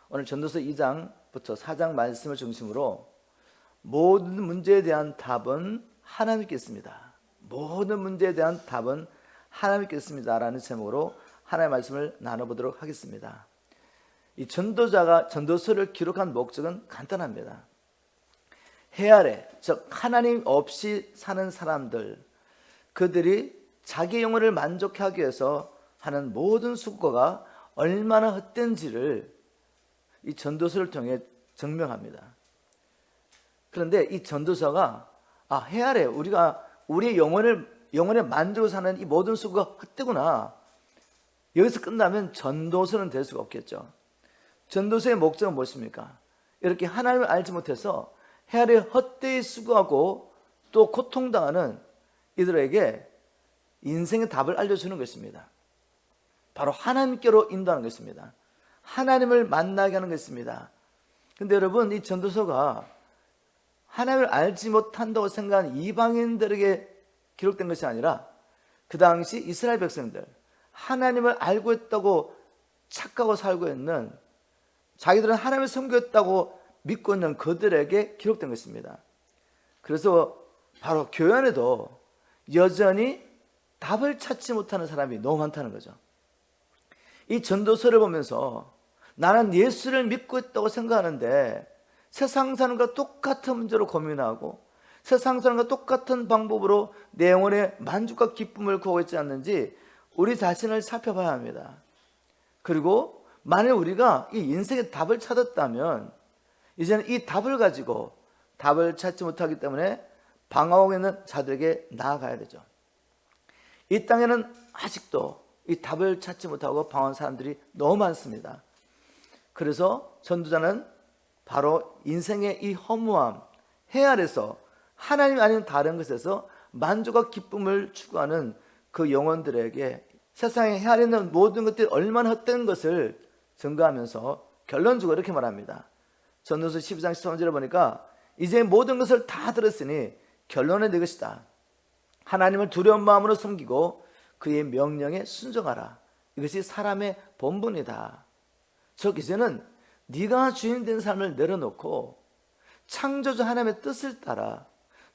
오늘 전도서 2장부터 4장 말씀을 중심으로 모든 문제에 대한 답은 하나님께 있습니다. 모든 문제에 대한 답은 하나님께 있습니다 라는 제목으로 하나님의 말씀을 나눠보도록 하겠습니다. 이 전도자가 전도서를 기록한 목적은 간단합니다. 해 아래, 즉 하나님 없이 사는 사람들, 그들이 자기 영혼을 만족하기 위해서 하는 모든 수고가 얼마나 헛된지를 이 전도서를 통해 증명합니다. 그런데 이 전도서가 해 아래 우리가 우리의 영혼에 만족을 사는 이 모든 수고가 헛되구나, 여기서 끝나면 전도서는 될 수가 없겠죠. 전도서의 목적은 무엇입니까? 이렇게 하나님을 알지 못해서 해 아래 헛되이 수고하고 또 고통당하는 이들에게 인생의 답을 알려주는 것입니다. 바로 하나님께로 인도하는 것입니다. 하나님을 만나게 하는 것입니다. 근데 여러분, 이 전도서가 하나님을 알지 못한다고 생각하는 이방인들에게 기록된 것이 아니라 그 당시 이스라엘 백성들, 하나님을 알고 있다고 착각하고 살고 있는, 자기들은 하나님을 섬겼다고 믿고 있는 그들에게 기록된 것입니다. 그래서 바로 교회 안에도 여전히 답을 찾지 못하는 사람이 너무 많다는 거죠. 이 전도서를 보면서 나는 예수를 믿고 있다고 생각하는데 세상 사람과 똑같은 문제로 고민하고 세상 사람과 똑같은 방법으로 내 영혼의 만족과 기쁨을 구하고 있지 않는지 우리 자신을 살펴봐야 합니다. 그리고 만일 우리가 이 인생의 답을 찾았다면 이제는 이 답을 가지고 답을 찾지 못하기 때문에 방황하고 있는 자들에게 나아가야 되죠. 이 땅에는 아직도 이 답을 찾지 못하고 방황하는 사람들이 너무 많습니다. 그래서 전도자는 바로 인생의 이 허무함, 해 아래서 하나님 아닌 다른 것에서 만족과 기쁨을 추구하는 그 영혼들에게 세상에 해 아래 있는 모든 것들이 얼마나 헛된 것을 증거하면서 결론적으로 이렇게 말합니다. 전도서 12장 13절에 보니까 이제 모든 것을 다 들었으니 결론은 이것이다. 하나님을 두려운 마음으로 섬기고 그의 명령에 순종하라. 이것이 사람의 본분이다. 즉 이제는 네가 주인 된 삶을 내려놓고 창조주 하나님의 뜻을 따라,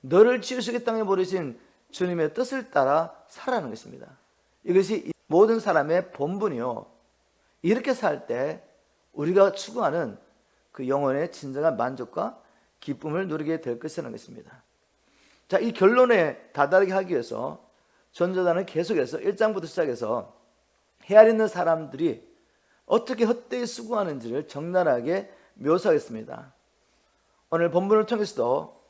너를 지으시기 땅에 보내신 주님의 뜻을 따라 살아가는 것입니다. 이것이 모든 사람의 본분이요, 이렇게 살 때 우리가 추구하는 그 영혼의 진정한 만족과 기쁨을 누리게 될 것이라는 것입니다. 자, 이 결론에 다다르게 하기 위해서 전도자는 계속해서 1장부터 시작해서 해 아래 있는 사람들이 어떻게 헛되이 수고하는지를 적나라하게 묘사하겠습니다. 오늘 본문을 통해서도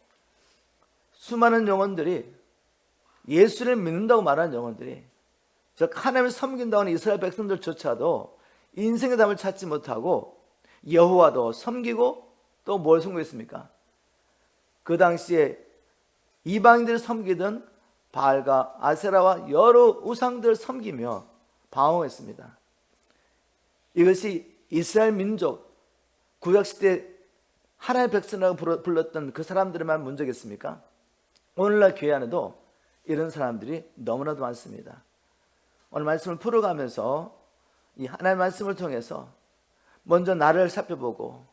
수많은 영혼들이, 예수를 믿는다고 말하는 영혼들이, 즉 하나님을 섬긴다고 하는 이스라엘 백성들조차도 인생의 답을 찾지 못하고 여호와도 섬기고 또 뭘 섬겼습니까? 그 당시에 이방인들을 섬기던 바알과 아세라와 여러 우상들을 섬기며 방황했습니다. 이것이 이스라엘 민족, 구약시대 하나님의 백성이라고 불렀던 그 사람들만 문제겠습니까? 오늘날 교회 안에도 이런 사람들이 너무나도 많습니다. 오늘 말씀을 풀어가면서 이 하나님의 말씀을 통해서 먼저 나를 살펴보고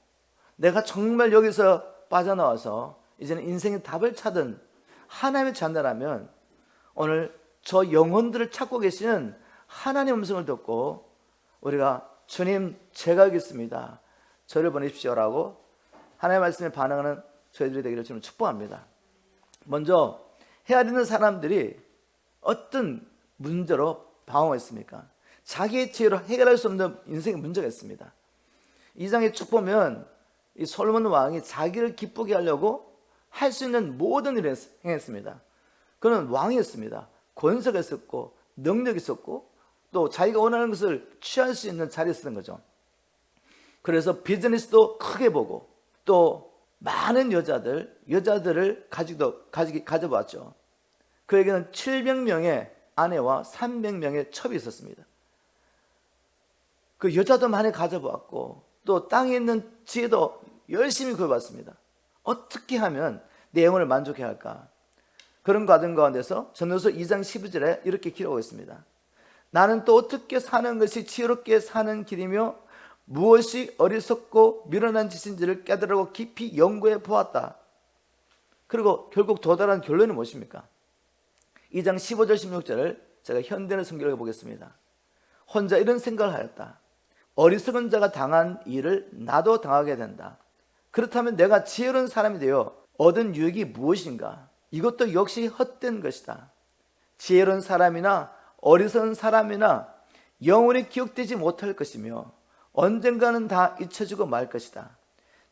내가 정말 여기서 빠져나와서 이제는 인생의 답을 찾은 하나님의 자녀라면 오늘 저 영혼들을 찾고 계시는 하나님의 음성을 듣고 우리가 주님, 제가 여기 있습니다, 저를 보내십시오라고 하나님의 말씀에 반응하는 저희들이 되기를 주님 축복합니다. 먼저 해야 되는 사람들이 어떤 문제로 방황했습니까? 자기의 지혜로 해결할 수 없는 인생의 문제가 있습니다. 이 장에 쭉 보면 이 솔로몬 왕이 자기를 기쁘게 하려고 할 수 있는 모든 일을 행했습니다. 그는 왕이었습니다. 권세가 있었고 능력이 있었고 또 자기가 원하는 것을 취할 수 있는 자리에 있었던 거죠. 그래서 비즈니스도 크게 보고 또 많은 여자들을 가져봤죠. 그에게는 700명의 아내와 300명의 첩이 있었습니다. 그 여자도 많이 가져봤고 또 땅에 있는 지혜도 열심히 구해봤습니다. 어떻게 하면 내 영혼을 만족해야 할까? 그런 과정 가운데서 전도서 2장 12절에 이렇게 기록하고 있습니다. 나는 또 어떻게 사는 것이 지혜롭게 사는 길이며 무엇이 어리석고 미련한 짓인지를 깨달고 깊이 연구해 보았다. 그리고 결국 도달한 결론이 무엇입니까? 2장 15절 16절을 제가 현대의 성경을 보겠습니다. 혼자 이런 생각을 하였다. 어리석은 자가 당한 일을 나도 당하게 된다. 그렇다면 내가 지혜로운 사람이 되어 얻은 유익이 무엇인가? 이것도 역시 헛된 것이다. 지혜로운 사람이나 어리석은 사람이나 영원히 기억되지 못할 것이며 언젠가는 다 잊혀지고 말 것이다.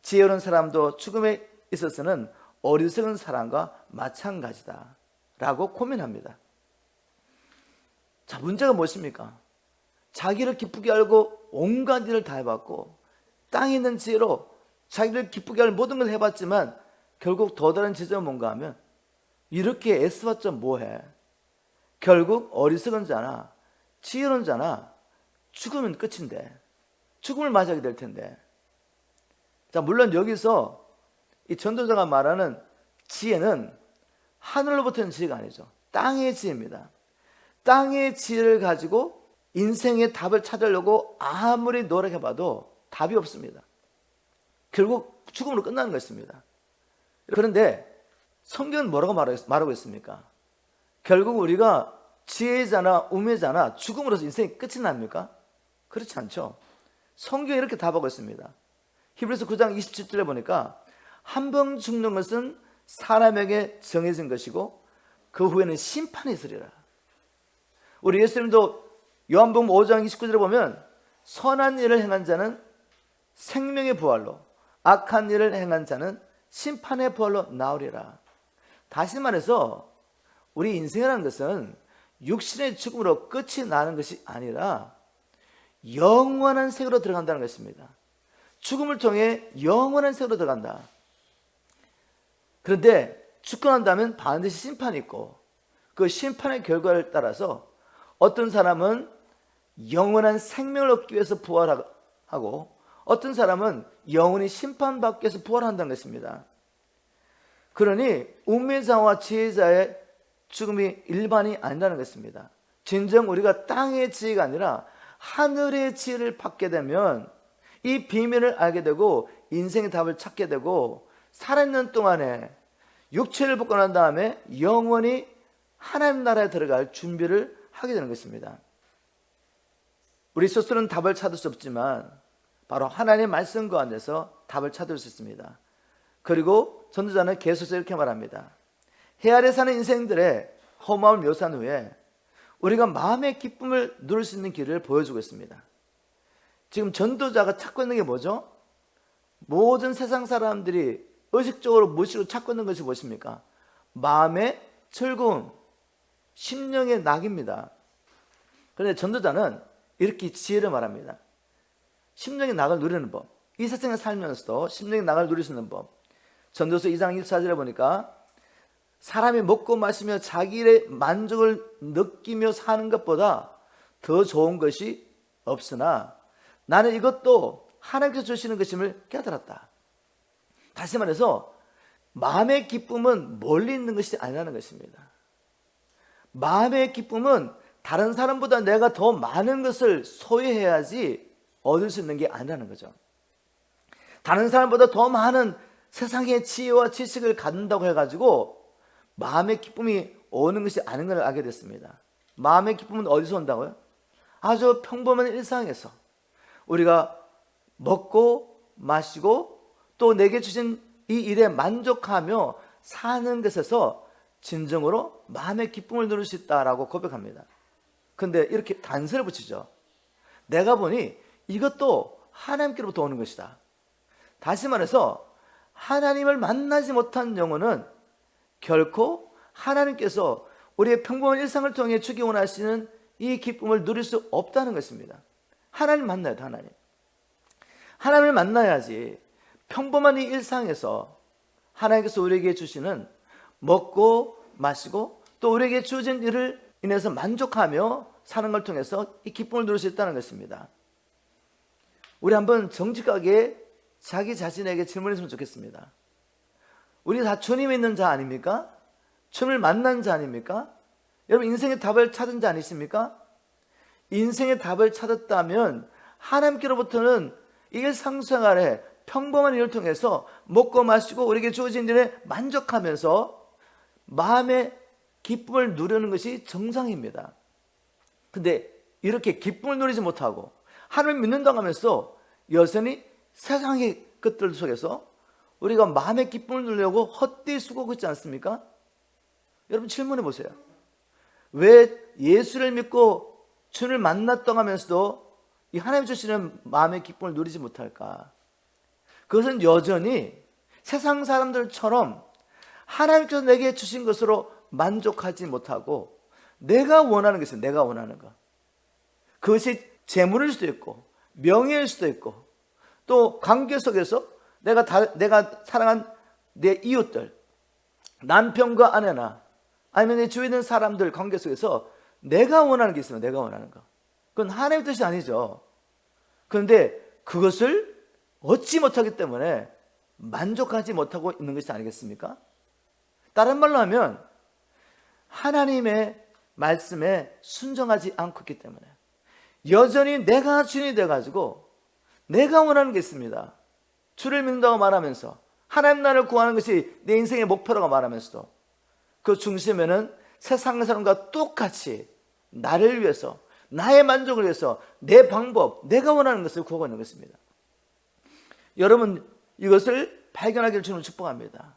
지혜로운 사람도 죽음에 있어서는 어리석은 사람과 마찬가지다 라고 고민합니다. 자, 문제가 무엇입니까? 자기를 기쁘게 알고 온갖 일을 다 해봤고 땅에 있는 지혜로 자기를 기쁘게 할 모든 걸 해봤지만 결국 도달한 지점은 뭔가 하면 이렇게 애써봤자 뭐해? 결국 어리석은 자나 지혜로운 자나 죽으면 끝인데, 죽음을 맞이하게 될 텐데. 자, 물론 여기서 이 전도자가 말하는 지혜는 하늘로부터는 지혜가 아니죠. 땅의 지혜입니다. 땅의 지혜를 가지고 인생의 답을 찾으려고 아무리 노력해봐도 답이 없습니다. 결국 죽음으로 끝나는 것입니다. 그런데 성경은 뭐라고 말하고 있습니까? 결국 우리가 지혜자나 우매자나 죽음으로서 인생이 끝이 납니까? 그렇지 않죠. 성경이 이렇게 답하고 있습니다. 히브리서 9장 27절에 보니까 한 번 죽는 것은 사람에게 정해진 것이고 그 후에는 심판이 있으리라. 우리 예수님도 요한복음 5장 29절에 보면 선한 일을 행한 자는 생명의 부활로, 악한 일을 행한 자는 심판의 부활로 나오리라. 다시 말해서 우리 인생이라는 것은 육신의 죽음으로 끝이 나는 것이 아니라 영원한 세계로 들어간다는 것입니다. 죽음을 통해 영원한 세계로 들어간다. 그런데 죽고 난다면 반드시 심판이 있고 그 심판의 결과를 따라서 어떤 사람은 영원한 생명을 얻기 위해서 부활하고 어떤 사람은 영원히 심판받기 위해서 부활한다는 것입니다. 그러니 우매자와 지혜자의 죽음이 일반이 아니라는 것입니다. 진정 우리가 땅의 지혜가 아니라 하늘의 지혜를 받게 되면 이 비밀을 알게 되고 인생의 답을 찾게 되고 살아있는 동안에 육체를 벗고 난 다음에 영원히 하나님 나라에 들어갈 준비를 하게 되는 것입니다. 우리 스스로는 답을 찾을 수 없지만 바로 하나님의 말씀 가운데서 답을 찾을 수 있습니다. 그리고 전도자는 계속해서 이렇게 말합니다. 해 아래 사는 인생들의 허무함을 묘사한 후에 우리가 마음의 기쁨을 누릴 수 있는 길을 보여주고 있습니다. 지금 전도자가 찾고 있는 게 뭐죠? 모든 세상 사람들이 의식적으로 무식으로 찾고 있는 것이 무엇입니까? 마음의 즐거움, 심령의 낙입니다. 그런데 전도자는 이렇게 지혜를 말합니다. 심령의 낙을 누리는 법, 이 세상에 살면서도 심령의 낙을 누릴 수 있는 법. 전도서 2장 24절에 보니까 사람이 먹고 마시며 자기의 만족을 느끼며 사는 것보다 더 좋은 것이 없으나 나는 이것도 하나님께서 주시는 것임을 깨달았다. 다시 말해서 마음의 기쁨은 멀리 있는 것이 아니라는 것입니다. 마음의 기쁨은 다른 사람보다 내가 더 많은 것을 소유해야지 얻을 수 있는 게 아니라는 거죠. 다른 사람보다 더 많은 세상의 지혜와 지식을 갖는다고 해가지고 마음의 기쁨이 오는 것이 아닌 걸 알게 됐습니다. 마음의 기쁨은 어디서 온다고요? 아주 평범한 일상에서 우리가 먹고 마시고 또 내게 주신 이 일에 만족하며 사는 것에서 진정으로 마음의 기쁨을 누릴 수 있다라고 고백합니다. 그런데 이렇게 단서를 붙이죠. 내가 보니 이것도 하나님께로부터 오는 것이다. 다시 말해서 하나님을 만나지 못한 영혼은 결코 하나님께서 우리의 평범한 일상을 통해 주기 원하시는 이 기쁨을 누릴 수 없다는 것입니다. 하나님 만나야 돼. 하나님을 만나야지 평범한 이 일상에서 하나님께서 우리에게 주시는 먹고 마시고 또 우리에게 주어진 일을 인해서 만족하며 사는 걸 통해서 이 기쁨을 누릴 수 있다는 것입니다. 우리 한번 정직하게 자기 자신에게 질문했으면 좋겠습니다. 우리 다 주님 있는 자 아닙니까? 주님을 만난 자 아닙니까? 여러분 인생의 답을 찾은 자 아니십니까? 인생의 답을 찾았다면 하나님께로부터는 일상생활에 평범한 일을 통해서 먹고 마시고 우리에게 주어진 일에 만족하면서 마음의 기쁨을 누리는 것이 정상입니다. 근데 이렇게 기쁨을 누리지 못하고 하나님을 믿는다고 하면서 여전히 세상의 것들 속에서 우리가 마음의 기쁨을 누리려고 헛되이 수고하고 있지 않습니까? 여러분 질문해 보세요. 왜 예수를 믿고 주를 만났다고 하면서도 이 하나님 주시는 마음의 기쁨을 누리지 못할까? 그것은 여전히 세상 사람들처럼 하나님께서 내게 주신 것으로 만족하지 못하고 내가 원하는 것은 내가 원하는 것. 그것이 재물일 수도 있고 명예일 수도 있고 또 관계 속에서 내가 사랑한 내 이웃들, 남편과 아내나 아니면 내 주위에 있는 사람들 관계 속에서 내가 원하는 게 있으면 내가 원하는 거. 그건 하나님의 뜻이 아니죠. 그런데 그것을 얻지 못하기 때문에 만족하지 못하고 있는 것이 아니겠습니까? 다른 말로 하면 하나님의 말씀에 순종하지 않고 있기 때문에 여전히 내가 주인이 돼가지고 내가 원하는 게 있습니다. 주를 믿는다고 말하면서 하나님 나라를 구하는 것이 내 인생의 목표라고 말하면서도 그 중심에는 세상 사람과 똑같이 나를 위해서 나의 만족을 위해서 내 방법, 내가 원하는 것을 구하고 있는 것입니다. 여러분 이것을 발견하기를 주는 축복합니다.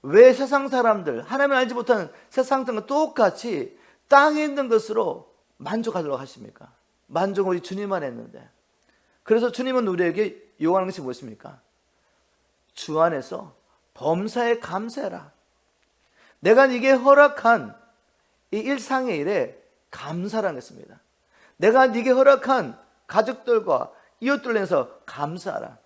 왜 세상 사람들, 하나님을 알지 못하는 세상 사람과 똑같이 땅에 있는 것으로 만족하려고 하십니까? 만족은 우리 주님만 했는데. 그래서 주님은 우리에게 요구하는 것이 무엇입니까? 주 안에서 범사에 감사해라. 내가 네게 허락한 이 일상의 일에 감사라는 것입니다. 내가 네게 허락한 가족들과 이웃들로 인해서 감사하라.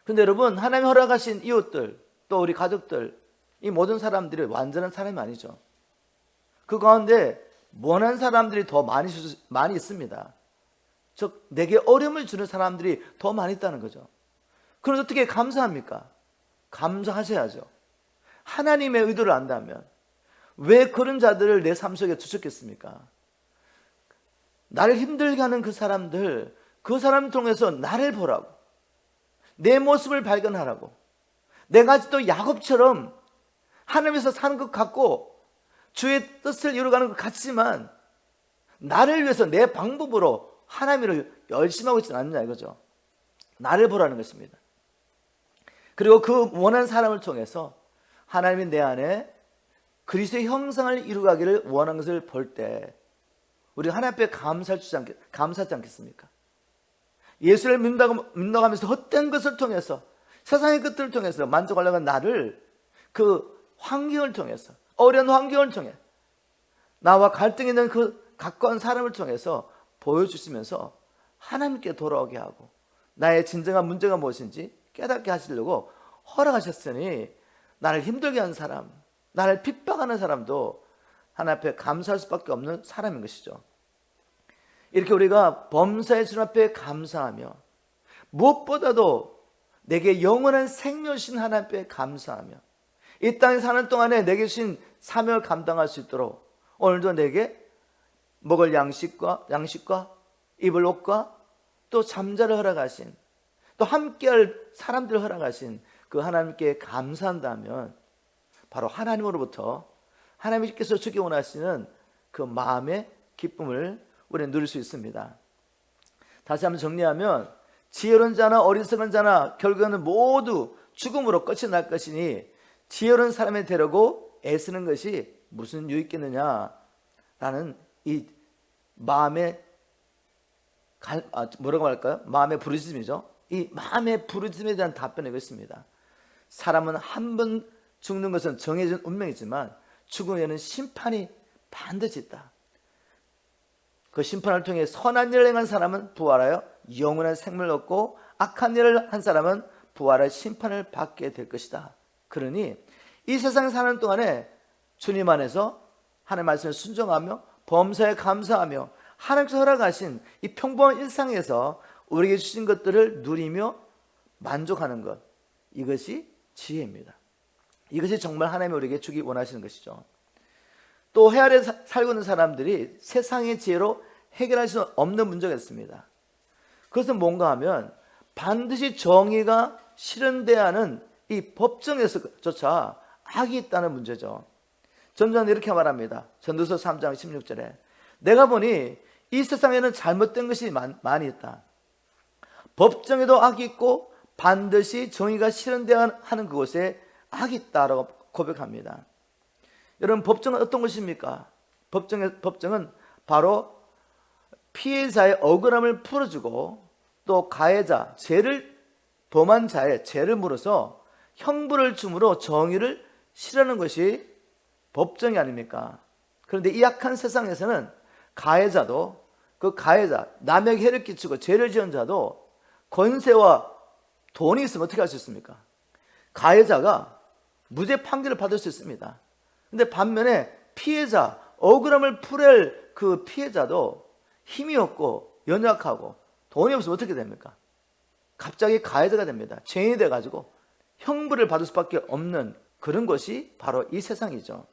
그런데 여러분 하나님이 허락하신 이웃들 또 우리 가족들 이 모든 사람들이 완전한 사람이 아니죠. 그 가운데 원한 사람들이 더 많이 있습니다. 즉 내게 어려움을 주는 사람들이 더 많이 있다는 거죠. 그럼 어떻게 감사합니까? 감사하셔야죠. 하나님의 의도를 안다면 왜 그런 자들을 내 삶 속에 주셨겠습니까? 나를 힘들게 하는 그 사람들 통해서 나를 보라고, 내 모습을 발견하라고, 내가 아직도 야곱처럼 하나님에서 사는 것 같고 주의 뜻을 이루어가는 것 같지만 나를 위해서 내 방법으로 하나님을 열심히 하고 있지는 않느냐 이거죠. 나를 보라는 것입니다. 그리고 그 원하는 사람을 통해서 하나님이 내 안에 그리스도의 형상을 이루가기를 원하는 것을 볼 때 우리 하나님 앞에 감사하지 않겠습니까? 예수를 믿는다고 하면서 헛된 것을 통해서 세상의 것들을 통해서 만족하려고 하는 나를 그 환경을 통해서 어려운 환경을 통해 나와 갈등이 있는 그 가까운 사람을 통해서 보여주시면서 하나님께 돌아오게 하고 나의 진정한 문제가 무엇인지 깨닫게 하시려고 허락하셨으니 나를 힘들게 하는 사람, 나를 핍박하는 사람도 하나님 앞에 감사할 수밖에 없는 사람인 것이죠. 이렇게 우리가 범사의 주님 앞에 감사하며 무엇보다도 내게 영원한 생명 주신 하나님 앞에 감사하며 이 땅에 사는 동안에 내게 주신 사명을 감당할 수 있도록 오늘도 내게 먹을 양식과 입을 옷과 또 잠자를 허락하신 또 함께할 사람들을 허락하신 그 하나님께 감사한다면 바로 하나님으로부터 하나님께서 주기 원하시는 그 마음의 기쁨을 우리는 누릴 수 있습니다. 다시 한번 정리하면 지혜로운 자나 어리석은 자나 결국에는 모두 죽음으로 끝이 날 것이니 지혜로운 사람을 데려고 애쓰는 것이 무슨 유익겠느냐라는 이 마음의 뭐라고 할까요? 마음의 부르짖음이죠. 이 마음의 부르짖음에 대한 답변이 있습니다. 사람은 한 번 죽는 것은 정해진 운명이지만 죽음에는 심판이 반드시 있다. 그 심판을 통해 선한 일을 행한 사람은 부활하여 영원한 생명을 얻고 악한 일을 한 사람은 부활하여 심판을 받게 될 것이다. 그러니 이 세상에 사는 동안에 주님 안에서 하나님의 말씀에 순종하며 범사에 감사하며 하나님께서 허락하신 이 평범한 일상에서 우리에게 주신 것들을 누리며 만족하는 것, 이것이 지혜입니다. 이것이 정말 하나님이 우리에게 주기 원하시는 것이죠. 또 해아래 살고 있는 사람들이 세상의 지혜로 해결할 수 없는 문제가 있습니다. 그것은 뭔가 하면 반드시 정의가 실현돼야 하는 이 법정에서조차 악이 있다는 문제죠. 전도자는 이렇게 말합니다. 전도서 3장 16절에 내가 보니 이 세상에는 잘못된 것이 많이 있다. 법정에도 악이 있고 반드시 정의가 실현돼야 하는 그곳에 악이 있다라고 고백합니다. 여러분, 법정은 어떤 것입니까? 법정은 바로 피해자의 억울함을 풀어주고 또 가해자, 죄를 범한 자의 죄를 물어서 형벌을 줌으로 정의를 실현하는 것이 법정이 아닙니까? 그런데 이 악한 세상에서는 가해자도 그 가해자, 남에게 해를 끼치고 죄를 지은 자도 권세와 돈이 있으면 어떻게 할 수 있습니까? 가해자가 무죄 판결을 받을 수 있습니다. 근데 반면에 피해자, 억울함을 풀을 그 피해자도 힘이 없고 연약하고 돈이 없으면 어떻게 됩니까? 갑자기 가해자가 됩니다. 죄인이 돼가지고 형벌을 받을 수밖에 없는 그런 것이 바로 이 세상이죠.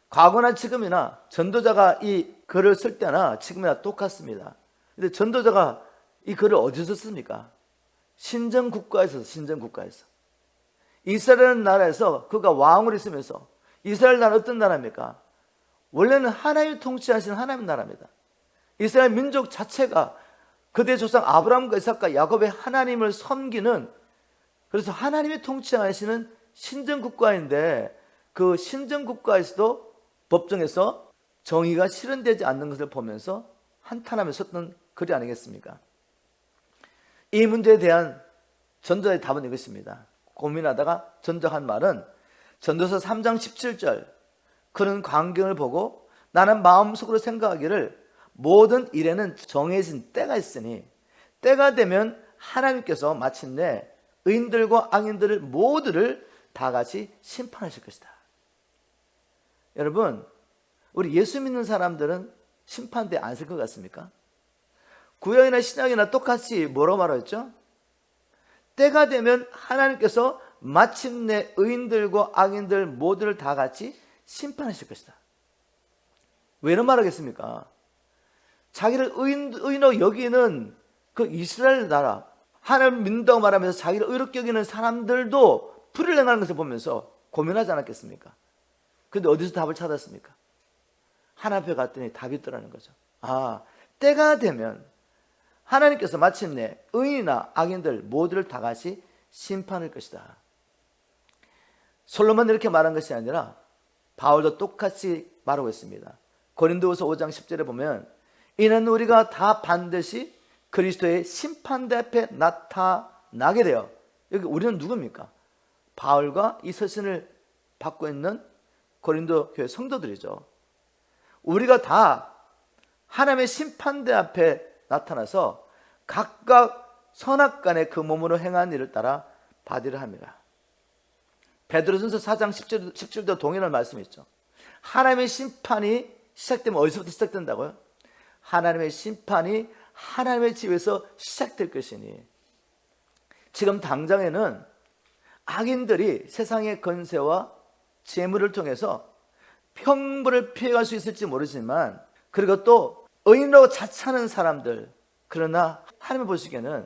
과거나 지금이나 전도자가 이 글을 쓸 때나 지금이나 똑같습니다. 근데 전도자가 이 글을 어디서 씁니까? 신정국가에서. 이스라엘 나라에서 그가 왕으로 있으면서, 이스라엘 나라는 어떤 나라입니까? 원래는 하나님이 통치하시는 하나님 나라입니다. 이스라엘 민족 자체가 그대 조상 아브라함과 이삭과 야곱의 하나님을 섬기는, 그래서 하나님이 통치하시는 신정국가인데 그 신정국가에서도 법정에서 정의가 실현되지 않는 것을 보면서 한탄하며 썼던 글이 아니겠습니까? 이 문제에 대한 전도자의 답은 이것입니다. 고민하다가 전도한 말은 전도서 3장 17절, 그런 광경을 보고 나는 마음속으로 생각하기를 모든 일에는 정해진 때가 있으니 때가 되면 하나님께서 마침내 의인들과 악인들을 모두를 다 같이 심판하실 것이다. 여러분, 우리 예수 믿는 사람들은 심판대 안 쓸 것 같습니까? 구약이나 신약이나 똑같이 뭐라고 말했죠? 때가 되면 하나님께서 마침내 의인들과 악인들 모두를 다 같이 심판하실 것이다. 왜 이런 말 하겠습니까? 자기를 의인으로 여기는 그 이스라엘 나라, 하나님 믿는다고 말하면서 자기를 의롭게 여기는 사람들도 불을 행하는 것을 보면서 고민하지 않았겠습니까? 그런데 어디서 답을 찾았습니까? 하나님 앞에 갔더니 답이 있더라는 거죠. 아, 때가 되면 하나님께서 마침내 의인이나 악인들 모두를 다 같이 심판할 것이다. 솔로몬이 이렇게 말한 것이 아니라 바울도 똑같이 말하고 있습니다. 고린도후서 5장 10절에 보면 이는 우리가 다 반드시 그리스도의 심판대 앞에 나타나게 되어, 여기 우리는 누굽니까? 바울과 이 서신을 받고 있는 고린도 교회 성도들이죠. 우리가 다 하나님의 심판대 앞에 나타나서 각각 선악간에 그 몸으로 행한 일을 따라 받으려 합니다. 베드로전서 4장 17절도 동일한 말씀이 있죠. 하나님의 심판이 시작되면 어디서부터 시작된다고요? 하나님의 심판이 하나님의 집에서 시작될 것이니, 지금 당장에는 악인들이 세상의 권세와 재물을 통해서 형벌을 피해갈 수 있을지 모르지만, 그리고 또 의인으로 자처하는 사람들, 그러나 하나님 보시기에는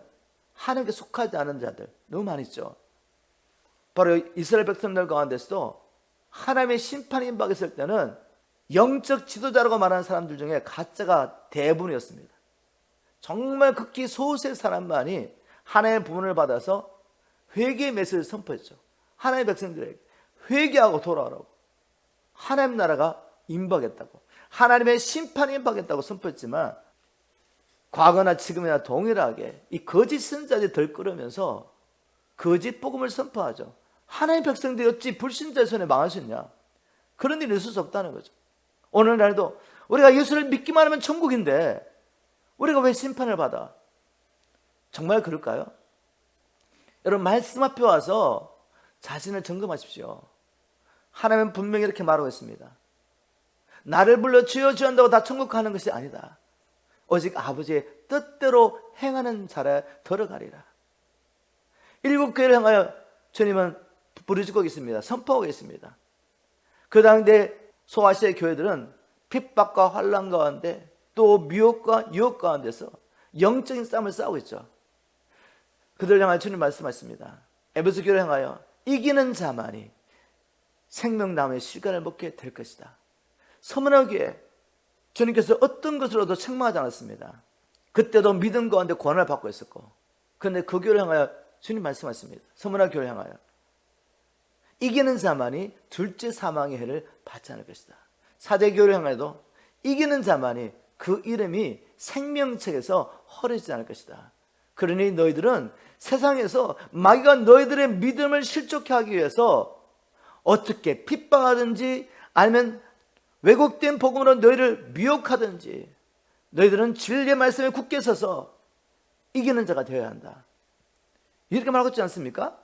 하나님께 속하지 않은 자들 너무 많이 있죠. 바로 이스라엘 백성들 가운데서도 하나님의 심판이 임박했을 때는 영적 지도자라고 말하는 사람들 중에 가짜가 대부분이었습니다. 정말 극히 소수의 사람만이 하나님의 부문을 받아서 회개의 메시지를 선포했죠. 하나님의 백성들에게 회개하고 돌아오라고, 하나님 나라가 임박했다고, 하나님의 심판이 임박했다고 선포했지만, 과거나 지금이나 동일하게 이 거짓 선자들이 들끓으면서 거짓 복음을 선포하죠. 하나님의 백성들이 어찌 불신자의 손에 망할 수 있냐? 그런 일이 있을 수 없다는 거죠. 오늘날도 우리가 예수를 믿기만 하면 천국인데 우리가 왜 심판을 받아? 정말 그럴까요? 여러분, 말씀 앞에 와서 자신을 점검하십시오. 하나님은 분명히 이렇게 말하고 있습니다. 나를 불러 주여 주여 한다고 다 천국 가는 것이 아니다. 오직 아버지의 뜻대로 행하는 자라 들어가리라. 일곱 교회를 향하여 주님은 부르짖고 있습니다. 선포하고 있습니다. 그 당대 소아시아의 교회들은 핍박과 환난 가운데 또 미혹과 유혹 가운데서 영적인 싸움을 싸우고 있죠. 그들 향하여 주님 말씀하십니다. 에베소 교회를 향하여 이기는 자만이 생명나무의 실과를 먹게 될 것이다. 서문화교회 주님께서 어떤 것으로도 책망하지 않았습니다. 그때도 믿음 가운데 권한을 받고 있었고, 그런데 그 교회를 향하여 주님 말씀하십니다. 서문화교회를 향하여 이기는 자만이 둘째 사망의 해를 받지 않을 것이다. 사대교회를 향하여도 이기는 자만이 그 이름이 생명책에서 허려지지 않을 것이다. 그러니 너희들은 세상에서 마귀가 너희들의 믿음을 실족케 하기 위해서 어떻게 핍박하든지 아니면 왜곡된 복음으로 너희를 미혹하든지 너희들은 진리의 말씀에 굳게 서서 이기는 자가 되어야 한다. 이렇게 말하고 있지 않습니까?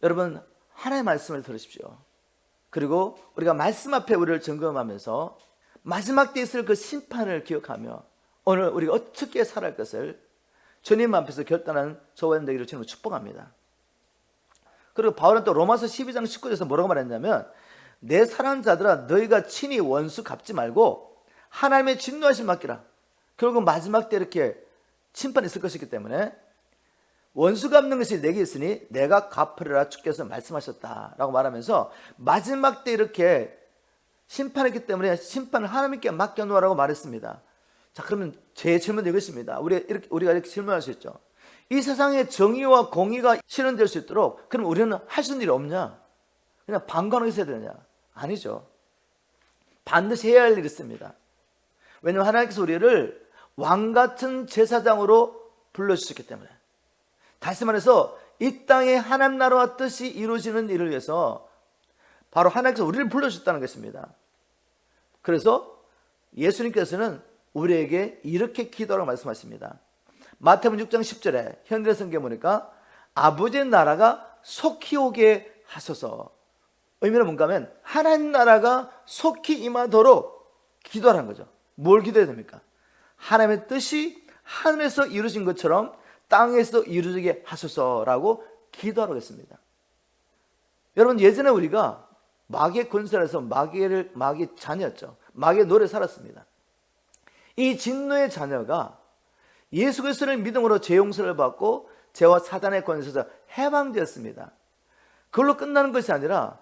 여러분, 하나님의 말씀을 들으십시오. 그리고 우리가 말씀 앞에 우리를 점검하면서 마지막 때 있을 그 심판을 기억하며 오늘 우리가 어떻게 살아갈 것을 주님 앞에서 결단하는 저와 되기를 주님을 축복합니다. 그리고 바울은 또 로마서 12장 19절에서 뭐라고 말했냐면, 내 사랑하는 자들아 너희가 친히 원수 갚지 말고 하나님의 진노하심 맡기라. 결국 마지막 때 이렇게 심판이 있을 것이기 때문에 원수 갚는 것이 내게 있으니 내가 갚으리라 주께서 말씀하셨다라고 말하면서 마지막 때 이렇게 심판했기 때문에 심판을 하나님께 맡겨놓으라고 말했습니다. 자, 그러면 제 질문은 이것입니다. 우리가 이렇게 질문할 수 있죠. 이 세상에 정의와 공의가 실현될 수 있도록 그럼 우리는 할 수 있는 일이 없냐? 그냥 방관하게 있어야 되느냐? 아니죠. 반드시 해야 할 일이 있습니다. 왜냐하면 하나님께서 우리를 왕같은 제사장으로 불러주셨기 때문에. 다시 말해서 이 땅에 하나님 나라와 뜻이 이루어지는 일을 위해서 바로 하나님께서 우리를 불러주셨다는 것입니다. 그래서 예수님께서는 우리에게 이렇게 기도하라고 말씀하십니다. 마태복음 6장 10절에 현대 성경에 보니까 아버지의 나라가 속히 오게 하소서. 의미는 뭔가 하면 하나님 나라가 속히 임하도록 기도하라는 거죠. 뭘 기도해야 됩니까? 하나님의 뜻이 하늘에서 이루어진 것처럼 땅에서 이루어지게 하소서라고 기도하라고 했습니다. 여러분, 예전에 우리가 마귀의 권세에서 마귀의 자녀였죠. 마귀의 노래 살았습니다. 이 진노의 자녀가 예수 그리스도를 믿음으로 죄 용서를 받고 죄와 사단의 권세에서 해방되었습니다. 그걸로 끝나는 것이 아니라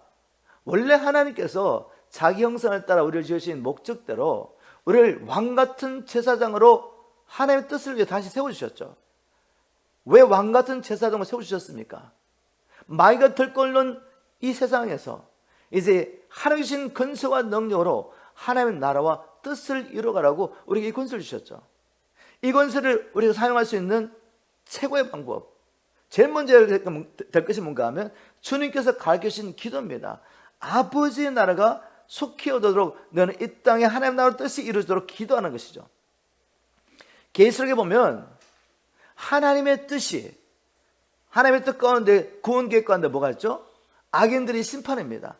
원래 하나님께서 자기 형상을 따라 우리를 지으신 목적대로 우리를 왕같은 제사장으로 하나님의 뜻을 위해 다시 세워주셨죠. 왜 왕같은 제사장을 세워주셨습니까? 마귀가 들끓는 이 세상에서 이제 하나님 주신 권세와 능력으로 하나님의 나라와 뜻을 이루어가라고 우리에게 이 권세를 주셨죠. 이 권세를 우리가 사용할 수 있는 최고의 방법, 제일 먼저 될 것이 뭔가 하면 주님께서 가르치신 기도입니다. 아버지의 나라가 속히 오도록 너는 이 땅에 하나님의 나라의 뜻이 이루어지도록 기도하는 것이죠. 계시록에 보면 하나님의 뜻이, 하나님의 뜻 가운데, 구원 계획 가운데 뭐가 있죠? 악인들의 심판입니다.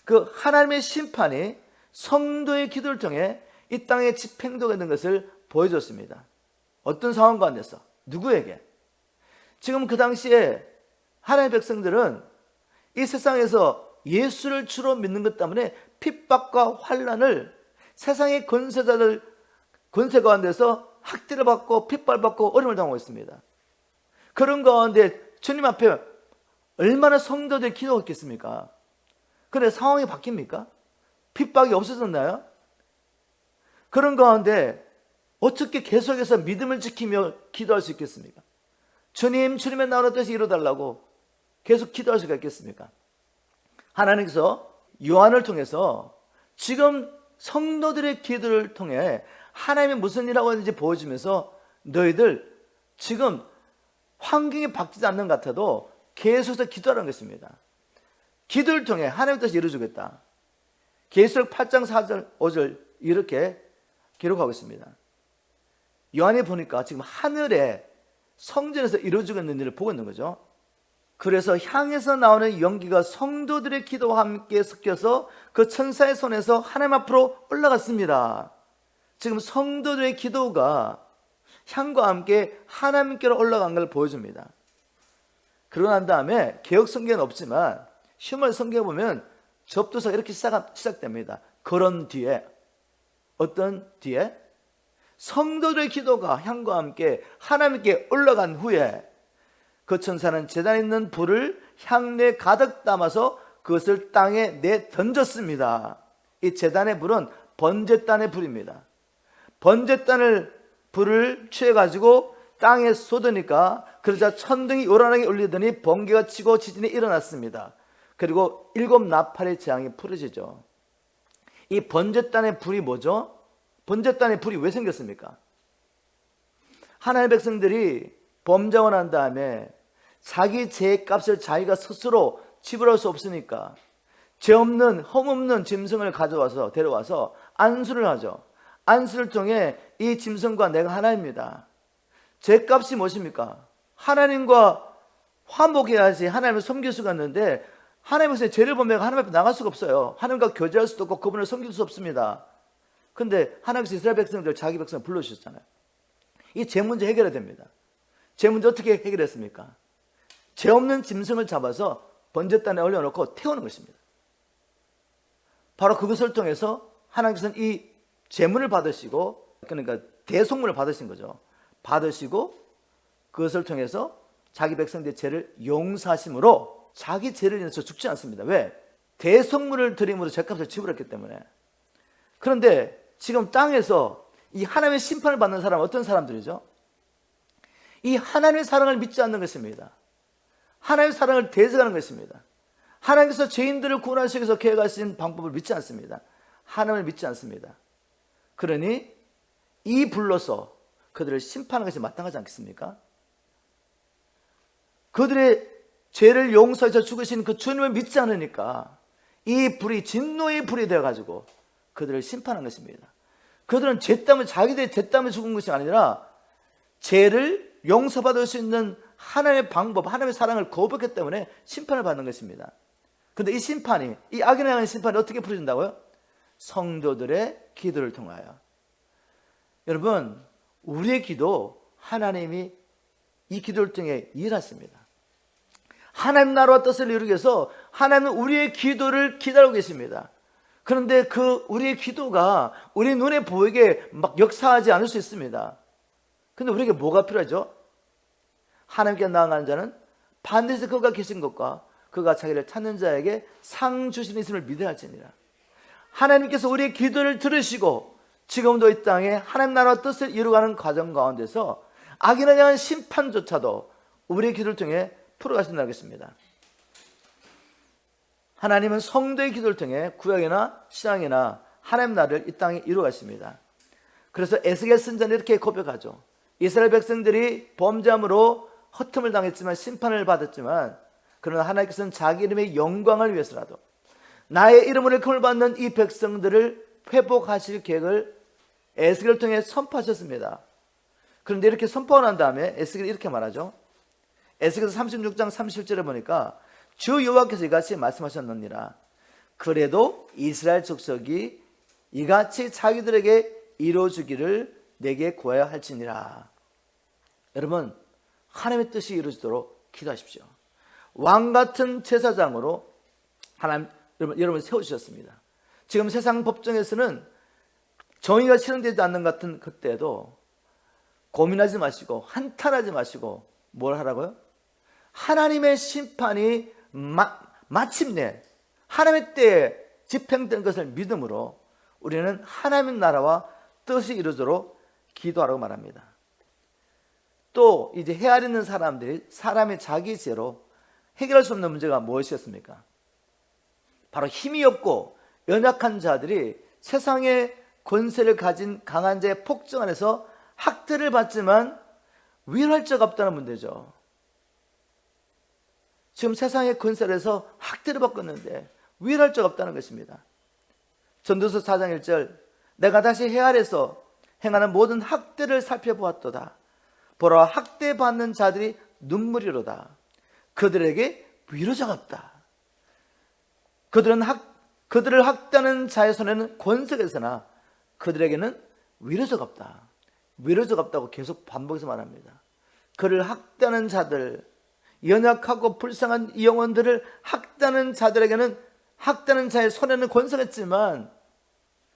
그 하나님의 심판이 성도의 기도를 통해 이 땅에 집행되고 있는 것을 보여줬습니다. 어떤 상황 가운데서? 누구에게? 지금 그 당시에 하나님의 백성들은 이 세상에서 예수를 주로 믿는 것 때문에 핍박과 환난을 세상의 권세자들 권세 가운데서 학대를 받고 핍박받고 어려움을 당하고 있습니다. 그런 가운데 주님 앞에 얼마나 성도들이 기도했겠습니까? 그런데 상황이 바뀝니까? 핍박이 없어졌나요? 그런 가운데 어떻게 계속해서 믿음을 지키며 기도할 수 있겠습니까? 주님의 나라의 뜻이 이루어달라고 계속 기도할 수가 있겠습니까? 하나님께서 요한을 통해서 지금 성도들의 기도를 통해 하나님이 무슨 일을 하고 있는지 보여주면서 너희들 지금 환경이 바뀌지 않는 것 같아도 계속해서 기도하라는 것입니다. 기도를 통해 하나님의 뜻이 이루어지겠다. 계시록 8장 4절 5절 이렇게 기록하고 있습니다. 요한이 보니까 지금 하늘에 성전에서 이루어지고 있는 일을 보고 있는 거죠. 그래서 향에서 나오는 연기가 성도들의 기도와 함께 섞여서 그 천사의 손에서 하나님 앞으로 올라갔습니다. 지금 성도들의 기도가 향과 함께 하나님께로 올라간 걸 보여줍니다. 그러고 난 다음에 개역 성경은 없지만 슈말 성경에 보면 접두사가 이렇게 시작됩니다. 그런 뒤에, 어떤 뒤에? 성도들의 기도가 향과 함께 하나님께 올라간 후에 그 천사는 제단에 있는 불을 향내에 가득 담아서 그것을 땅에 내던졌습니다. 이 제단의 불은 번제단의 불입니다. 번제단을 불을 취해가지고 땅에 쏟으니까 그러자 천둥이 요란하게 울리더니 번개가 치고 지진이 일어났습니다. 그리고 7 나팔의 재앙이 풀어지죠. 이 번제단의 불이 뭐죠? 번제단의 불이 왜 생겼습니까? 하나님의 백성들이 범죄하고 난 다음에 자기 죄값을 자기가 스스로 지불할 수 없으니까 죄 없는 흠없는 짐승을 데려와서 안수를 하죠. 안수를 통해 이 짐승과 내가 하나입니다. 죄값이 무엇입니까? 하나님과 화목해야지 하나님을 섬길 수가 있는데 하나님께서 죄를 보면 하나님 앞에 나갈 수가 없어요. 하나님과 교제할 수도 없고 그분을 섬길 수 없습니다. 근데 하나님께서 이스라엘 백성들 자기 백성을 불러주셨잖아요. 이 죄 문제 해결해야 됩니다. 죄 문제 어떻게 해결했습니까? 죄 없는 짐승을 잡아서 번제단에 올려놓고 태우는 것입니다. 바로 그것을 통해서 하나님께서는 이 제물을 받으시고, 그러니까 대속물을 받으신 거죠. 받으시고 그것을 통해서 자기 백성들의 죄를 용서하심으로 자기 죄를 인해서 죽지 않습니다. 왜? 대속물을 드림으로 죄값을 지불했기 때문에. 그런데 지금 땅에서 이 하나님의 심판을 받는 사람은 어떤 사람들이죠? 이 하나님의 사랑을 믿지 않는 것입니다. 하나님의 사랑을 대적하는 것입니다. 하나님께서 죄인들을 구원하시기 위해서 계획하신 방법을 믿지 않습니다. 하나님을 믿지 않습니다. 그러니 이 불로서 그들을 심판하는 것이 마땅하지 않겠습니까? 그들의 죄를 용서해서 죽으신 그 주님을 믿지 않으니까 이 불이 진노의 불이 되어가지고 그들을 심판한 것입니다. 그들은 죄 때문에, 자기들의 죄 때문에 죽은 것이 아니라 죄를 용서받을 수 있는 하나님의 방법, 하나님의 사랑을 거부했기 때문에 심판을 받는 것입니다. 그런데 이 심판이, 이 악인을 향한 심판이 어떻게 풀어진다고요? 성도들의 기도를 통하여. 여러분, 우리의 기도 하나님이 이 기도를 통해 일하십니다. 하나님 나라와 뜻을 이루기 위해서 하나님은 우리의 기도를 기다리고 계십니다. 그런데 그 우리의 기도가 우리 눈에 보이게 막 역사하지 않을 수 있습니다. 근데 우리에게 뭐가 필요하죠? 하나님께 나아가는 자는 반드시 그가 계신 것과 그가 자기를 찾는 자에게 상 주시는 있음을 믿어야 할지니라. 하나님께서 우리의 기도를 들으시고 지금도 이 땅에 하나님 나라와 뜻을 이루어가는 과정 가운데서 악인을 향한 심판조차도 우리의 기도를 통해 풀어가신다는 것입니다. 하나님은 성도의 기도를 통해 구약이나 신약이나 하나님 나라를 이 땅에 이루어가십니다. 그래서 에스겔 선지자는 이렇게 고백하죠. 이스라엘 백성들이 범죄함으로 허점을 당했지만 심판을 받았지만 그러나 하나님께서는 자기 이름의 영광을 위해서라도 나의 이름으로 일컬음을 받는 이 백성들을 회복하실 계획을 에스겔을 통해 선포하셨습니다. 그런데 이렇게 선포가 난 다음에 에스겔이 이렇게 말하죠. 에스겔서 36장 37절에 보니까 주 여호와께서 이같이 말씀하셨느니라. 그래도 이스라엘 족속이 이같이 자기들에게 이루어주기를 내게 구하여 할지니라. 여러분, 하나님의 뜻이 이루어지도록 기도하십시오. 왕같은 제사장으로 하나님 여러분을 세워주셨습니다. 지금 세상 법정에서는 정의가 실현되지 않는 것 같은 그때에도 고민하지 마시고 한탄하지 마시고 뭘 하라고요? 하나님의 심판이 마침내 하나님의 때에 집행된 것을 믿음으로 우리는 하나님의 나라와 뜻이 이루어지도록 기도하라고 말합니다. 또 이제 헤아리는 사람들이 사람의 자기 죄로 해결할 수 없는 문제가 무엇이었습니까? 바로 힘이 없고 연약한 자들이 세상의 권세를 가진 강한 자의 폭정 안에서 학대를 받지만 위로할 자가 없다는 문제죠. 지금 세상의 권세를 해서 학대를 받고 있는데 위로할 자가 없다는 것입니다. 전도서 4장 1절 내가 다시 헤아려서 행하는 모든 학대를 살펴보았도다. 보라 학대받는 자들이 눈물이로다. 그들에게 위로자가 없다. 그들을 학대하는 자의 손에는 권세가 있으나 그들에게는 위로자가 없다. 위로자가 없다고 계속 반복해서 말합니다. 그를 학대하는 자들, 연약하고 불쌍한 이 영혼들을 학대하는 자들에게는 학대하는 자의 손에는 권세가 있지만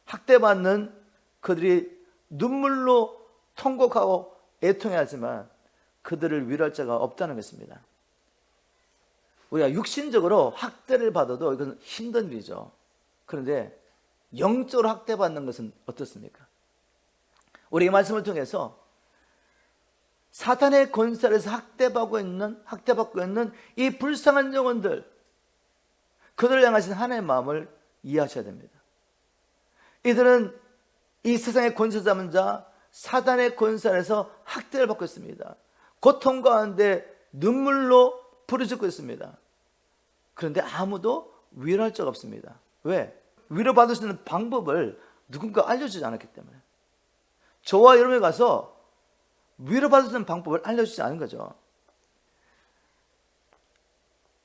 학대받는 그들이 눈물로 통곡하고 애통해야 하지만 그들을 위로할 자가 없다는 것입니다. 우리가 육신적으로 학대를 받아도 이건 힘든 일이죠. 그런데 영적으로 학대받는 것은 어떻습니까? 우리 이 말씀을 통해서 사탄의 권세에서 학대받고 있는 이 불쌍한 영혼들, 그들을 향하신 하나님의 마음을 이해하셔야 됩니다. 이들은 이 세상의 권세 잡은 자, 사탄의 권세 아래서 학대를 받고 있습니다. 고통 가운데 눈물로 부르짖고 있습니다. 그런데 아무도 위로할 자가 없습니다. 왜? 위로받을 수 있는 방법을 누군가 알려주지 않았기 때문에. 저와 여러분이 가서 위로받을 수 있는 방법을 알려주지 않은 거죠.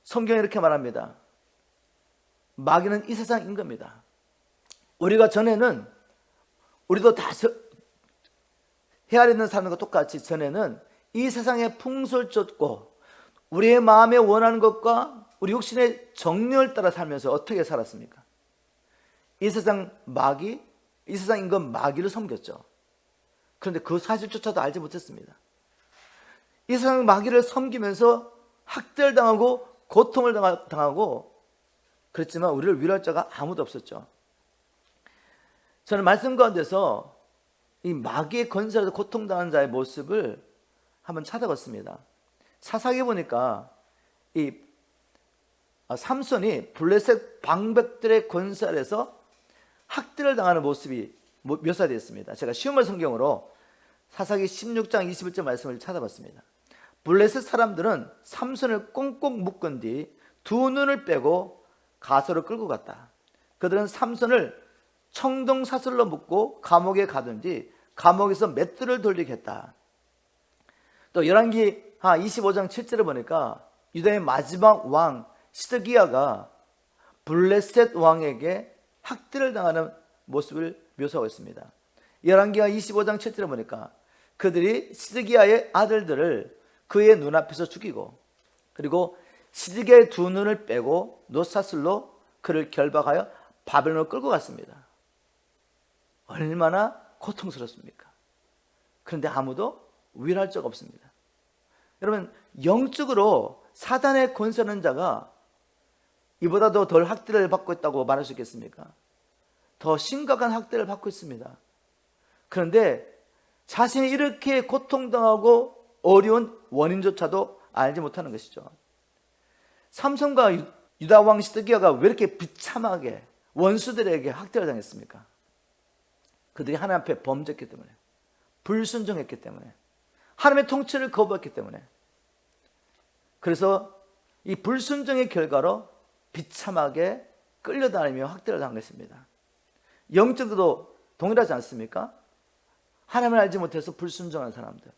성경이 이렇게 말합니다. 마귀는 이 세상 임금입니다. 우리가 전에는, 우리도 다 헤아리는 사람과 똑같이 전에는 이 세상의 풍속을 쫓고 우리의 마음에 원하는 것과 우리 육신의 정령을 따라 살면서 어떻게 살았습니까? 이 세상 마귀, 이 세상 임금 마귀를 섬겼죠. 그런데 그 사실조차도 알지 못했습니다. 이 세상 마귀를 섬기면서 학대를 당하고 고통을 당하고 그랬지만 우리를 위로할 자가 아무도 없었죠. 저는 말씀 가운데서 이 마귀의 권세에서 고통당한 자의 모습을 한번 찾아봤습니다. 사사기 보니까 이 삼손이 블레셋 방백들의 권세 아래서 학대를 당하는 모습이 묘사되어 있습니다. 제가 쉬운 성경으로 사사기 16장 21절 말씀을 찾아봤습니다. 블레셋 사람들은 삼손을 꽁꽁 묶은 뒤 두 눈을 빼고 가소로 끌고 갔다. 그들은 삼손을 청동사슬로 묶고 감옥에 가둔 뒤 감옥에서 맷돌을 돌리게 했다. 또 열왕기 25장 7절을 보니까 유다의 마지막 왕 시드기야가 블레셋 왕에게 학대를 당하는 모습을 묘사하고 있습니다. 열왕기하 25장 7절을 보니까 그들이 시드기야의 아들들을 그의 눈앞에서 죽이고 그리고 시드기야의 두 눈을 빼고 놋사슬로 그를 결박하여 바벨론으로 끌고 갔습니다. 얼마나 고통스럽습니까? 그런데 아무도 위로할 자가 없습니다. 여러분, 영적으로 사단의 권세는 자가 이보다도 덜 학대를 받고 있다고 말할 수 있겠습니까? 더 심각한 학대를 받고 있습니다. 그런데 자신이 이렇게 고통당하고 어려운 원인조차도 알지 못하는 것이죠. 삼손과 유다 왕 시드기야가 왜 이렇게 비참하게 원수들에게 학대를 당했습니까? 그들이 하나님 앞에 범죄했기 때문에, 불순종했기 때문에, 하나님의 통치를 거부했기 때문에. 그래서 이 불순종의 결과로 비참하게 끌려다니며 학대를 당한 것입니다. 영적으로도 동일하지 않습니까? 하나님을 알지 못해서 불순종한 사람들,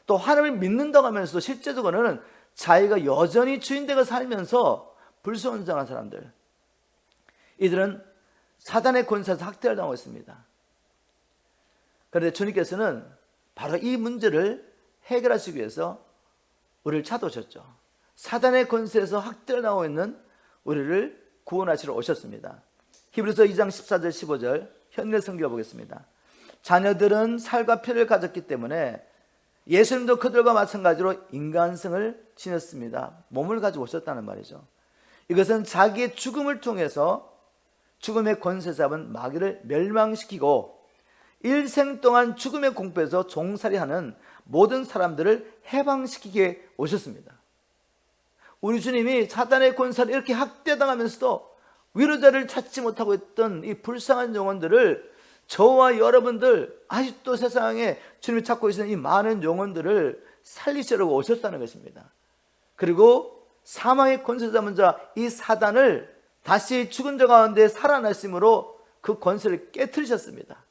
또 하나님을 믿는다고 하면서도 실제적으로는 자기가 여전히 주인되고 살면서 불순종한 사람들, 이들은 사단의 권세에서 학대를 당하고 있습니다. 그런데 주님께서는 바로 이 문제를 해결하시기 위해서 우리를 찾아오셨죠. 사단의 권세에서 학대를 당하고 있는 우리를 구원하시러 오셨습니다. 히브리서 2장 14절 15절 현대 성경 보겠습니다. 자녀들은 살과 피를 가졌기 때문에 예수님도 그들과 마찬가지로 인간성을 지녔습니다. 몸을 가지고 오셨다는 말이죠. 이것은 자기의 죽음을 통해서 죽음의 권세 잡은 마귀를 멸망시키고 일생 동안 죽음의 공포에서 종살이하는 모든 사람들을 해방시키게 오셨습니다. 우리 주님이 사단의 권세를 이렇게 학대당하면서도 위로자를 찾지 못하고 있던 이 불쌍한 영혼들을, 저와 여러분들, 아직도 세상에 주님이 찾고 계시는 이 많은 영혼들을 살리시려고 오셨다는 것입니다. 그리고 사망의 권세 잡은 자 이 사단을 다시 죽은 자 가운데 살아나심으로 그 권세를 깨트리셨습니다.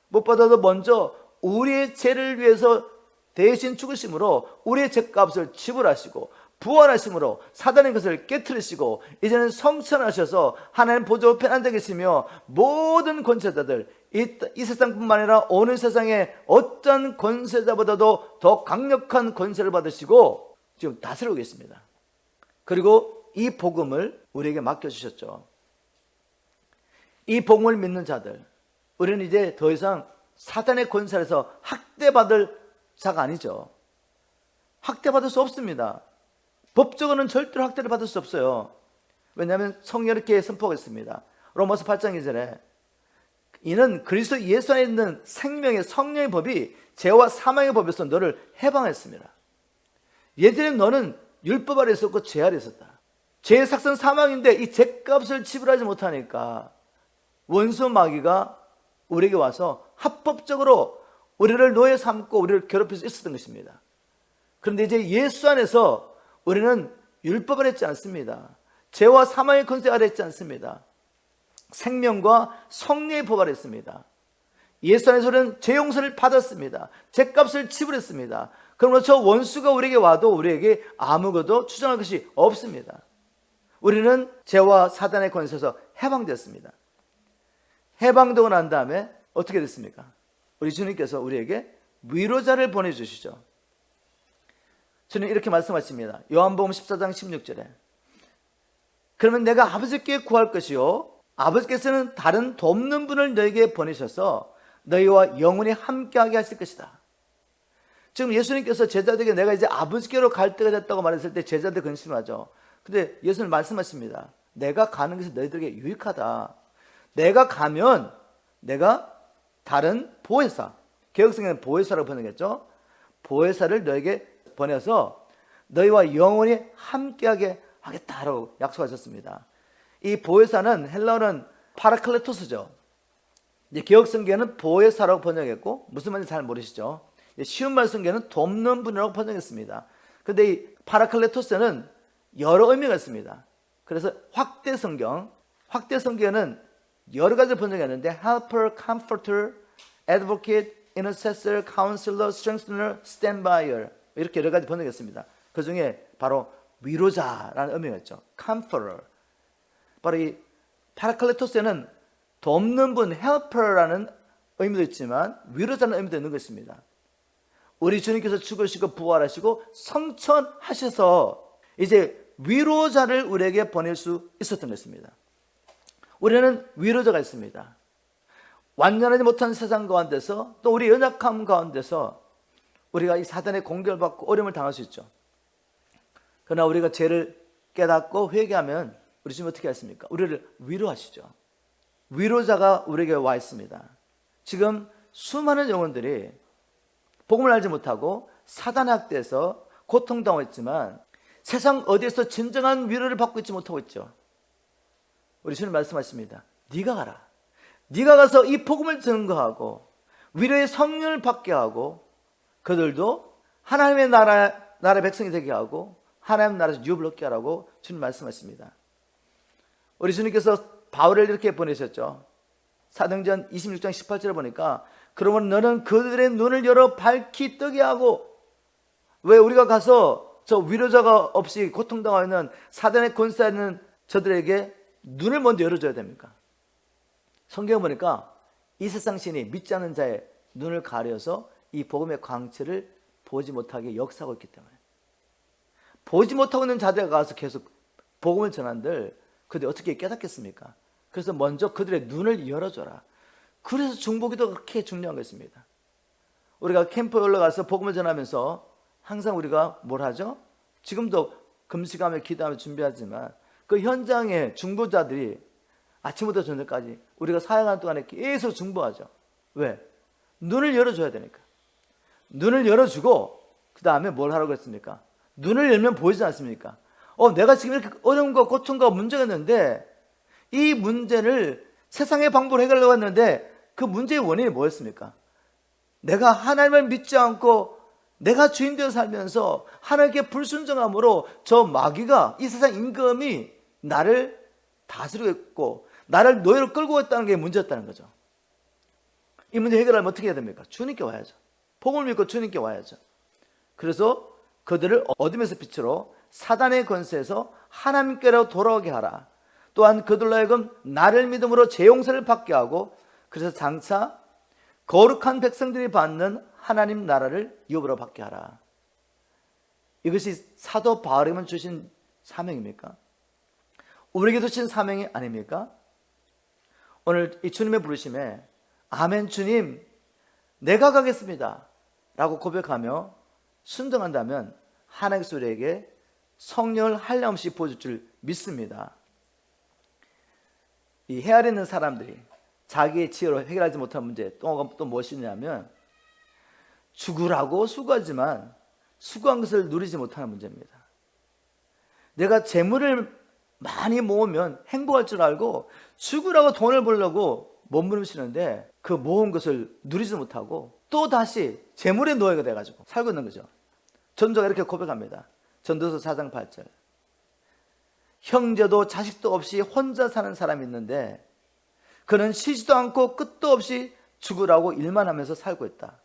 무엇보다도 먼저 우리의 죄를 위해서 대신 죽으심으로 우리의 죄값을 지불하시고 부활하심으로 사단의 것을 깨트리시고 이제는 성천하셔서 하나님 보좌 우편에 앉아 계시며 모든 권세자들, 이 세상뿐만 아니라 어느 세상에 어떤 권세자보다도 더 강력한 권세를 받으시고 지금 다스리고 계십니다. 그리고 이 복음을 우리에게 맡겨주셨죠. 이 복음을 믿는 자들, 우리는 이제 더 이상 사단의 권세에서 학대받을 자가 아니죠. 학대받을 수 없습니다. 법적으로는 절대로 학대를 받을 수 없어요. 왜냐하면 성경이 이렇게 선포하겠습니다. 로마서 8장 2절에 이는 그리스도 예수 안에 있는 생명의 성령의 법이 죄와 사망의 법에서 너를 해방했습니다. 예전에 너는 율법 아래 있었고 죄 아래 있었다. 죄의 삭선 사망인데 이 죄값을 지불하지 못하니까 원수 마귀가 우리에게 와서 합법적으로 우리를 노예 삼고 우리를 괴롭힐 수 있었던 것입니다. 그런데 이제 예수 안에서 우리는 율법 아래 있지 않습니다. 죄와 사망의 권세 아래 있지 않습니다. 생명과 성령의 법 아래 있습니다. 예수 안에서는 죄 용서를 받았습니다. 죄값을 지불했습니다. 그러므로 저 원수가 우리에게 와도 우리에게 아무것도 주장할 것이 없습니다. 우리는 죄와 사단의 권세에서 해방됐습니다. 해방되고 난 다음에 어떻게 됐습니까? 우리 주님께서 우리에게 위로자를 보내주시죠. 주님 이렇게 말씀하십니다. 요한복음 14장 16절에 그러면 내가 아버지께 구할 것이요 아버지께서는 다른 돕는 분을 너에게 보내셔서 너희와 영원히 함께하게 하실 것이다. 지금 예수님께서 제자들에게 내가 이제 아버지께로 갈 때가 됐다고 말했을 때 제자들 근심하죠. 근데 예수님 말씀하십니다. 내가 가는 것이 너희들에게 유익하다. 내가 가면 내가 다른 보혜사, 개혁성경은 보혜사라고 번역했죠. 보혜사를 너에게 보내서 너희와 영원히 함께하게 하겠다라고 약속하셨습니다. 이 보혜사는 헬라어는 파라클레토스죠. 개혁성경은 보혜사라고 번역했고 무슨 말인지 잘 모르시죠. 쉬운 말 성경은 돕는 분이라고 번역했습니다. 그런데 이 파라클레토스는 여러 의미가 있습니다. 그래서 확대 성경은 여러 가지 번역했는데 helper, comforter, advocate, intercessor, counselor, strengthener, standbyer 이렇게 여러 가지 번역했습니다. 그 중에 바로 위로자라는 의미가 있죠. comforter. 바로 이 파라클레토스에는 돕는 분, helper라는 의미도 있지만 위로자는 의미도 있는 것입니다. 우리 주님께서 죽으시고 부활하시고 성천하셔서 이제 위로자를 우리에게 보낼 수 있었던 것입니다. 우리는 위로자가 있습니다. 완전하지 못한 세상 가운데서 또 우리 연약함 가운데서 우리가 이 사단의 공격을 받고 어려움을 당할 수 있죠. 그러나 우리가 죄를 깨닫고 회개하면 우리 주님 어떻게 하십니까? 우리를 위로하시죠. 위로자가 우리에게 와 있습니다. 지금 수많은 영혼들이 복음을 알지 못하고 사단의 학대에서 고통당하고 있지만 세상 어디에서 진정한 위로를 받고 있지 못하고 있죠. 우리 주님 말씀하십니다. 네가 가라. 네가 가서 이 복음을 증거하고 위로의 성령을 받게 하고 그들도 하나님의 나라 백성이 되게 하고 하나님 나라에서 유업을 얻게 하라고 주님 말씀하십니다. 우리 주님께서 바울을 이렇게 보내셨죠. 사도행전 26장 18절에 보니까 그러면 너는 그들의 눈을 열어 밝히 뜨게 하고 왜 우리가 가서 저 위로자가 없이 고통당하고 있는 사단의 권세에 있는 저들에게 눈을 먼저 열어줘야 됩니까? 성경에 보니까 이 세상 신이 믿지 않는 자의 눈을 가려서 이 복음의 광채를 보지 못하게 역사하고 있기 때문에 보지 못하고 있는 자들에 가서 계속 복음을 전한들 그들이 어떻게 깨닫겠습니까? 그래서 먼저 그들의 눈을 열어줘라. 그래서 중보기도 그렇게 중요한 것입니다. 우리가 캠프에 올라가서 복음을 전하면서 항상 우리가 뭘 하죠? 지금도 금식하며 기도하며 준비하지만 그 현장에 중보자들이 아침부터 저녁까지 우리가 사역하는 동안에 계속 중보하죠. 왜? 눈을 열어줘야 되니까. 눈을 열어주고 그 다음에 뭘 하라고 했습니까? 눈을 열면 보이지 않습니까? 내가 지금 이렇게 어려움과 고통과 문제가 있는데 이 문제를 세상의 방법으로 해결하려고 했는데 그 문제의 원인이 뭐였습니까? 내가 하나님을 믿지 않고 내가 주인 되어 살면서 하나님께 불순종함으로 저 마귀가 이 세상 임금이 나를 다스리고 있고 나를 노예로 끌고 있다는 게 문제였다는 거죠. 이 문제 해결하려면 어떻게 해야 됩니까? 주님께 와야죠. 복음을 믿고 주님께 와야죠. 그래서 그들을 어둠에서 빛으로 사단의 권세에서 하나님께로 돌아오게 하라. 또한 그들로 하여금 나를 믿음으로 죄 용서를 받게 하고 그래서 장차 거룩한 백성들이 받는 하나님 나라를 유업으로 받게 하라. 이것이 사도 바울에게만 주신 사명입니까? 우리에게도 주신 사명이 아닙니까? 오늘 이 주님의 부르심에 아멘 주님 내가 가겠습니다 라고 고백하며 순종한다면 하나님께서 우리에게 성령을 한량없이 부어줄 줄 믿습니다. 이 헤아리는 있는 사람들이 자기의 지혜로 해결하지 못한 문제 또 무엇이냐면 죽으라고 수고하지만 수고한 것을 누리지 못하는 문제입니다. 내가 재물을 많이 모으면 행복할 줄 알고 죽으라고 돈을 벌려고 몸부림치는데 그 모은 것을 누리지 못하고 또 다시 재물의 노예가 돼가지고 살고 있는 거죠. 전도가 이렇게 고백합니다. 전도서 4장 8절. 형제도 자식도 없이 혼자 사는 사람이 있는데 그는 쉬지도 않고 끝도 없이 죽으라고 일만 하면서 살고 있다.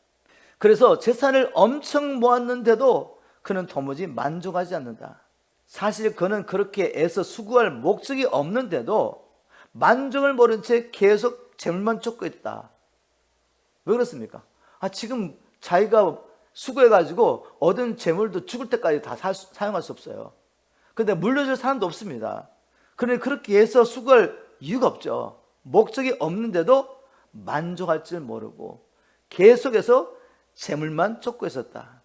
그래서 재산을 엄청 모았는데도 그는 도무지 만족하지 않는다. 사실 그는 그렇게 애써 수고할 목적이 없는데도 만족을 모른 채 계속 재물만 쫓고 있다. 왜 그렇습니까? 지금 자기가 수고해가지고 얻은 재물도 죽을 때까지 다 사용할 수 없어요. 그런데 물려줄 사람도 없습니다. 그러니 그렇게 해서 수고할 이유가 없죠. 목적이 없는데도 만족할 줄 모르고 계속해서 재물만 쫓고 있었다.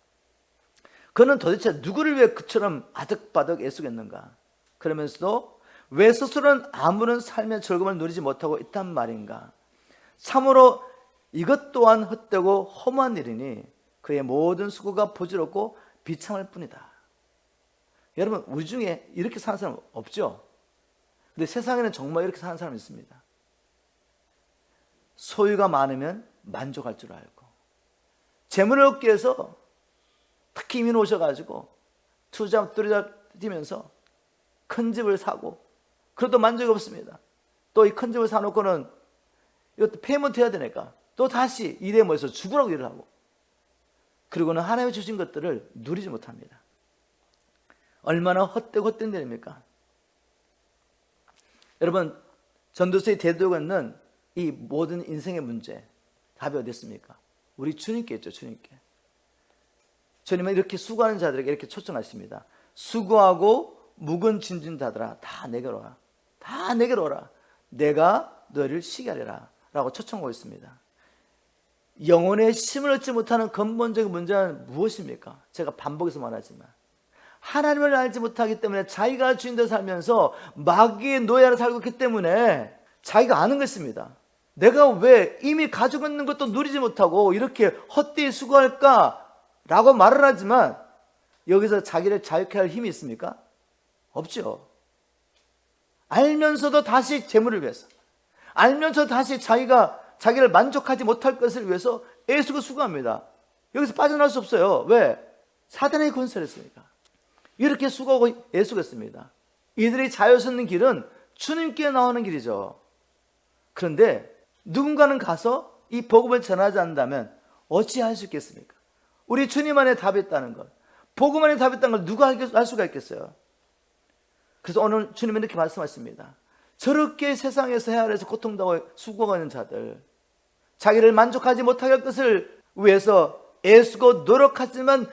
그는 도대체 누구를 위해 그처럼 아득바득 애쓰겠는가? 그러면서도 왜 스스로는 아무런 삶의 즐거움을 누리지 못하고 있단 말인가? 참으로 이것 또한 헛되고 허무한 일이니 그의 모든 수고가 부질없고 비참할 뿐이다. 여러분, 우리 중에 이렇게 사는 사람 없죠? 근데 세상에는 정말 이렇게 사는 사람이 있습니다. 소유가 많으면 만족할 줄 알고 재물을 얻기 위해서 특히 이민 오셔가지고 투잡 뛰면서 큰 집을 사고 그래도 만족이 없습니다. 또 이 큰 집을 사놓고는 이것도 페이먼트 해야 되니까 또 다시 일에 모여서 죽으라고 일을 하고 그리고는 하나님이 주신 것들을 누리지 못합니다. 얼마나 헛되고 헛된 일입니까? 여러분, 전도서의 대도가 있는 이 모든 인생의 문제 답이 어디 있습니까? 우리 주님께 있죠. 주님께. 주님은 이렇게 수고하는 자들에게 이렇게 초청하십니다. 수고하고 묵은 짐진 자들아 다 내게로 오라. 다 내게로 오라. 내가 너희를 쉬게 하리라 라고 초청하고 있습니다. 영혼의 쉼을 얻지 못하는 근본적인 문제는 무엇입니까? 제가 반복해서 말하지만 하나님을 알지 못하기 때문에 자기가 주인되어 살면서 마귀의 노예로 살고 있기 때문에 자기가 아는 것입니다. 내가 왜 이미 가지고 있는 것도 누리지 못하고 이렇게 헛되이 수고할까? 라고 말을 하지만 여기서 자기를 자유케 할 힘이 있습니까? 없죠. 알면서도 다시 재물을 위해서, 알면서 다시 자기를 만족하지 못할 것을 위해서 애쓰고 수고합니다. 여기서 빠져나올 수 없어요. 왜? 사단의 건설했으니까. 이렇게 수고하고 애쓰겠습니다. 이들이 자유 섰는 길은 주님께 나오는 길이죠. 그런데 누군가는 가서 이 복음을 전하지 않는다면 어찌할 수 있겠습니까? 우리 주님 안에 답이 있다는 것, 복음 안에 답이 있다는 걸 누가 알 수가 있겠어요? 그래서 오늘 주님은 이렇게 말씀하십니다. 저렇게 세상에서 헤아려서 고통당하고 수고하는 자들, 자기를 만족하지 못할 것을 위해서 애쓰고 노력하지만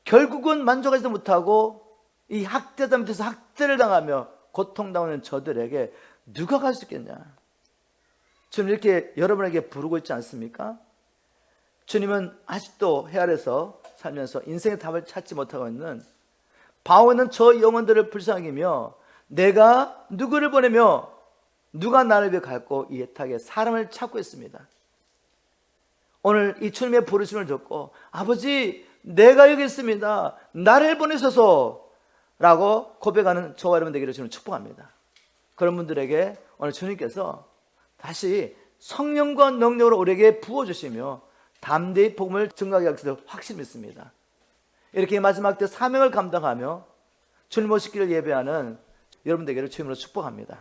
결국은 만족하지 못하고 이 학대자 밑에서 학대를 당하며 고통당하는 저들에게 누가 갈 수 있겠냐? 주님 이렇게 여러분에게 부르고 있지 않습니까? 주님은 아직도 헤아려서 살면서 인생의 답을 찾지 못하고 있는 바오는 저 영혼들을 불쌍히며 내가 누구를 보내며 누가 나를 위해 갈고 이 애타게 사람을 찾고 있습니다. 오늘 이 주님의 부르심을 듣고 아버지 내가 여기 있습니다. 나를 보내소서 라고 고백하는 저와 여러분 되기를 주님 축복합니다. 그런 분들에게 오늘 주님께서 다시 성령과 능력으로 우리에게 부어주시며 담대히 복음을 증거하게 하시길 확실히 믿습니다. 이렇게 마지막 때 사명을 감당하며 주님 오시기를 예배하는 여러분 되기를 주님으로 축복합니다.